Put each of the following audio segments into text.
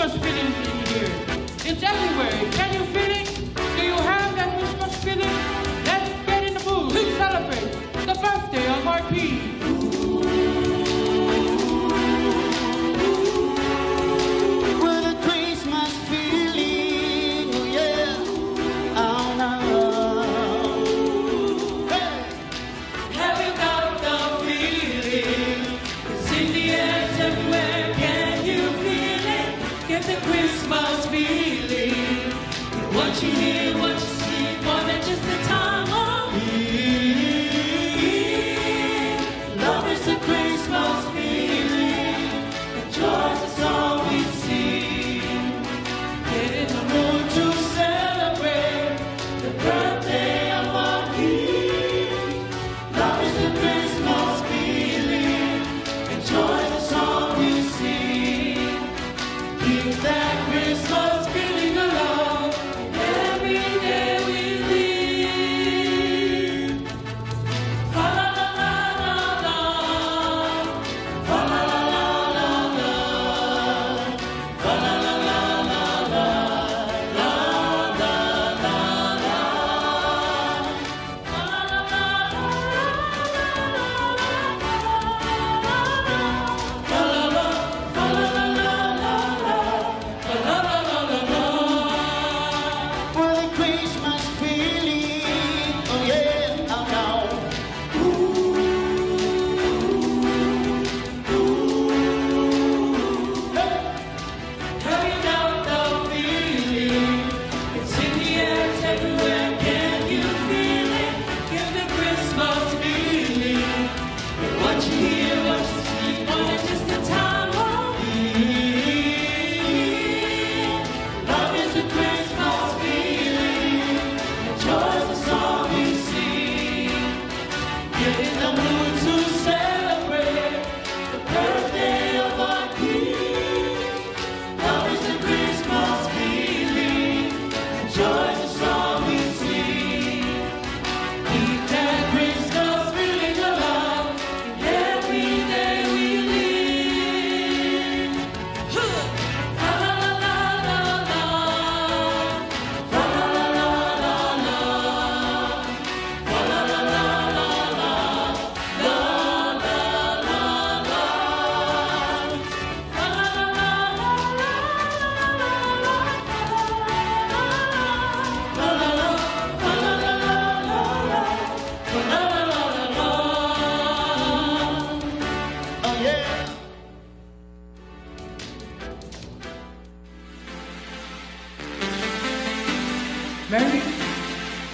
Christmas feeling in here. It's everywhere. Can you feel it? Do you have that Christmas feeling? Let's get in the mood to celebrate the birthday of our king. What you hear, what you see, more than just the time of year. Love is the Christmas feeling, and joy is all we see. Get in the mood to celebrate the birthday of our King. Love is the Christmas feeling, and joy is all we see. Keep that Christmas feeling alive. Mary,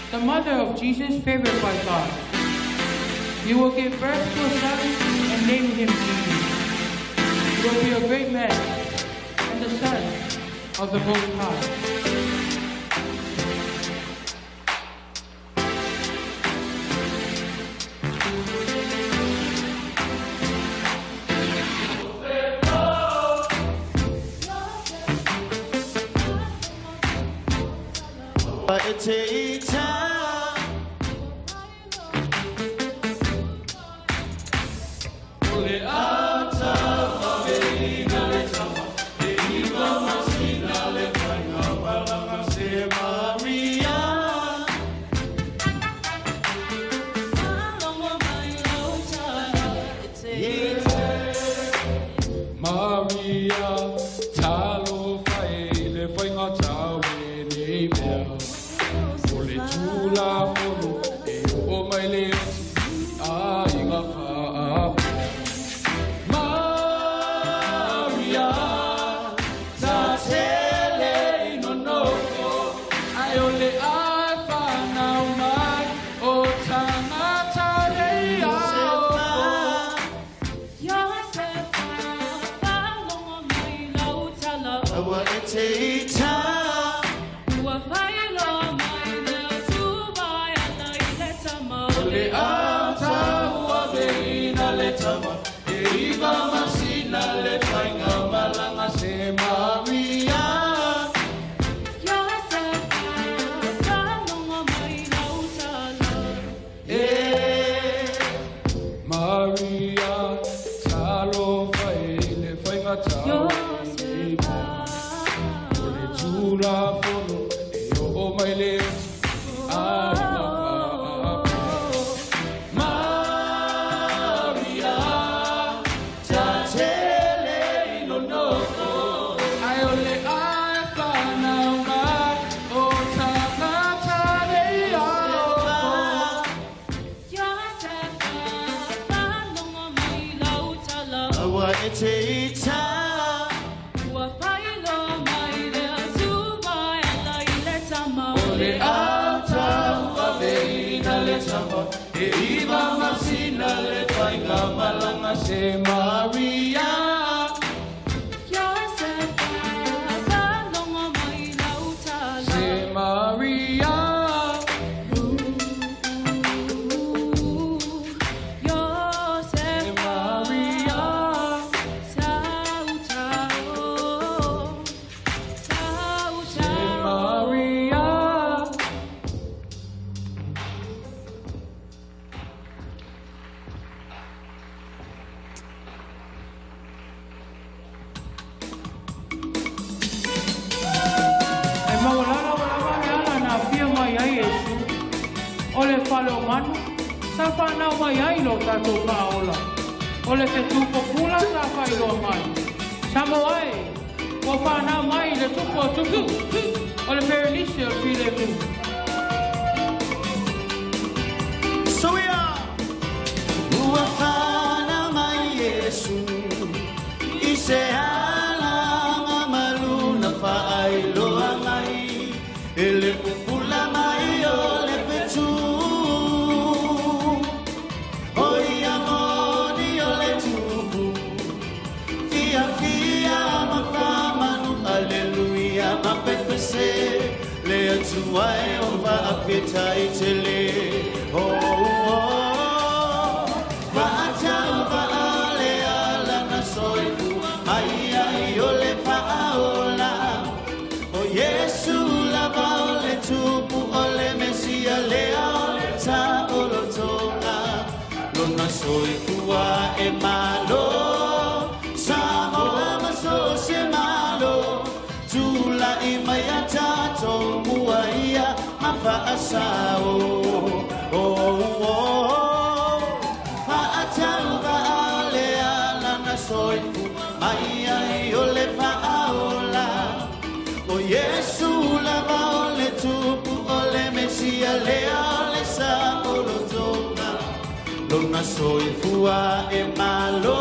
the mother of Jesus, favored by God. You will give birth to a son and name him Jesus. He will be a great man and the son of the Most High. Take time. Pull it out of it, Maria, talo fai le fai ngata we ni bel. Tula fulu e o mai le a inga fa Maria ta tele no no ai o le a fa na mai o tana ta le a Yourself ba long mai lau tala what it take time wa fai lo mai le tu bai ala ile tama le ata wa beina le tama e iba masina le fainga malanga se Maria Yourself ba long mai lau tala Maria talo fai le fainga talo Yourself tula fono e o mai leo ai Maria ta tele no no ai ole ai pana ma o ta na ta le a Awa eteita Ole ata wavena le tama E iwa masina le whainga malanga se Maria Se Maria Ole falo manu, sa whanau mai ai lo tatou paola. Ole te tupo pula sa whailo mai. Samo ai, o whanau mai le tupo tuku. Ole Berenice o pile mu. So we are Ua whanau mai Yesu I se alanga maluna whaailoa mai Ele pupula mai o le petu Oia moni o le tupu Fia fia ma whamanu Alleluia ma pepese Le atuai o whaapeta I te le Oh, oh, Whaatau whaale ala na soifu Ai ai o le whaaola O Yesu lava o le tupu o le Mesia lea o le ta o lo tonga Lona soifua e malo Samoa maso se malo Tula I mai a tato mua ia ma whaasao Whaatau whaale ala na soifu Mai ai o le whaaola O Yesu lava o le tupu o le Mesia lea o le sa o lo tonga Lona soifua e malo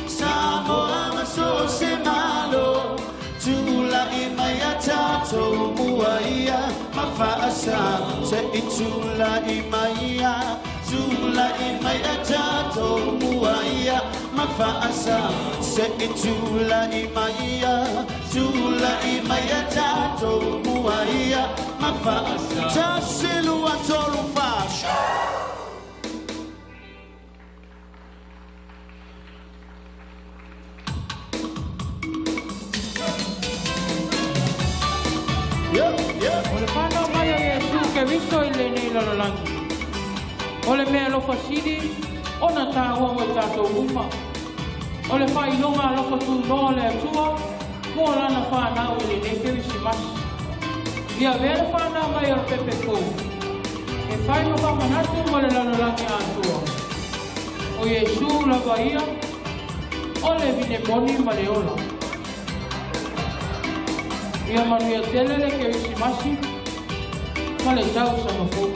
Samoa maso se malo Tula I mai a tatou mua ia ma whaasa Se I tula I mai a Tula I mai a tatou mua ia ma whaasa Se I tula I mai a Tula I mai a tatou mua ia ma whaasa Ta silu a tolu whaasha Ole whanau mai a Yesu ke viso I le nei lalalangi. Ole mea lofa siri, ona tāua mo I tātou uma. Ole whainonga lofa tū noa le atua, mua lana whanau I le nei ke visi masi. Ia vera whanau mai o pepe kou. E whai mo whamanatu mo le lalalangi a atua. O Yesu lava ia, ole vine moni ma le ola. Ia manuia telele ke visi masi, ma le tau sa mafou.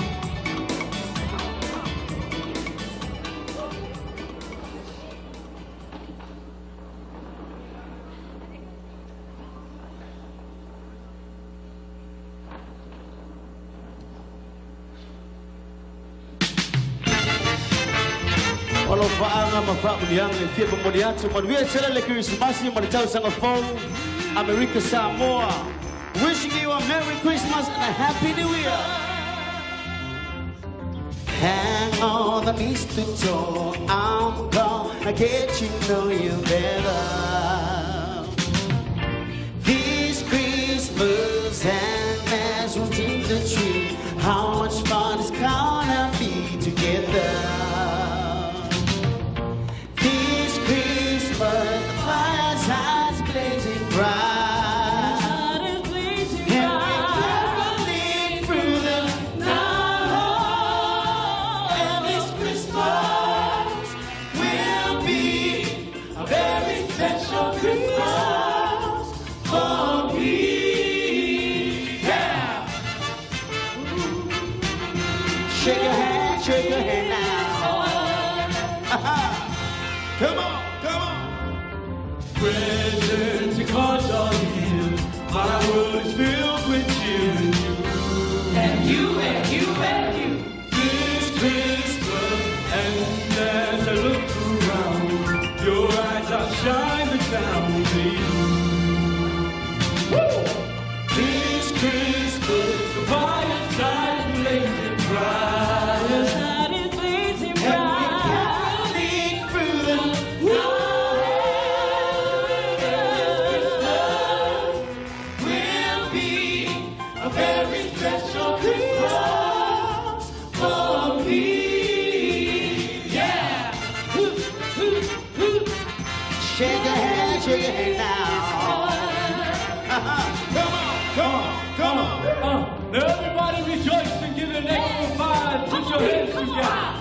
Olo whaanga ma whaakuniang le fia pamodiatu manuia telele ke visi masi ma le tau sa mafou America Samoa. Wishing you a Merry Christmas and a Happy New Year. Hang on the mistletoe, I'm gonna get to know you better. This Christmas and as we take the tree, how much fun it's gonna be together. This Christmas, the fireside's blazing bright.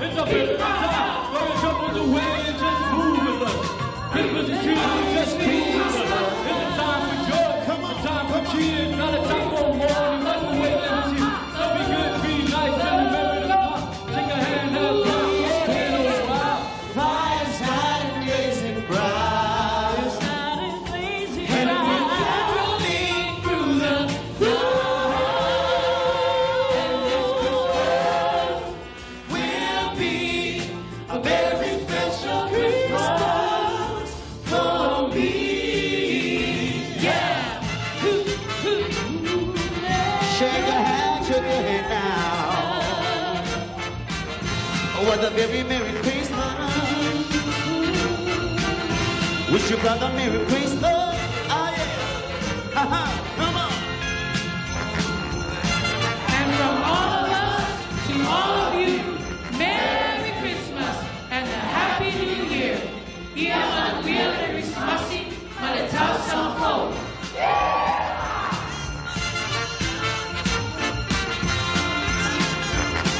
It's a beautiful time for the troubles away and just move with us. Christmas is here, just move with us. It's a time for joy, a time for cheers, not a time for mourning. Let's wait and see. So be good, be nice, and remember to come. Take a hand, have fun, it's been a while. Fire's hot and blazing bright. And we're caroling through the Will be a very special Christmas for me. Yeah. Shake your head now. What a very Merry Christmas. Wish your brother Merry Christmas. Oh yeah. Come on. And from all of us to all of you, Merry Christmas and a Happy New Year. Hier aan weer de Christmasie, maar het huis zal vol.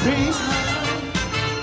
Christmas.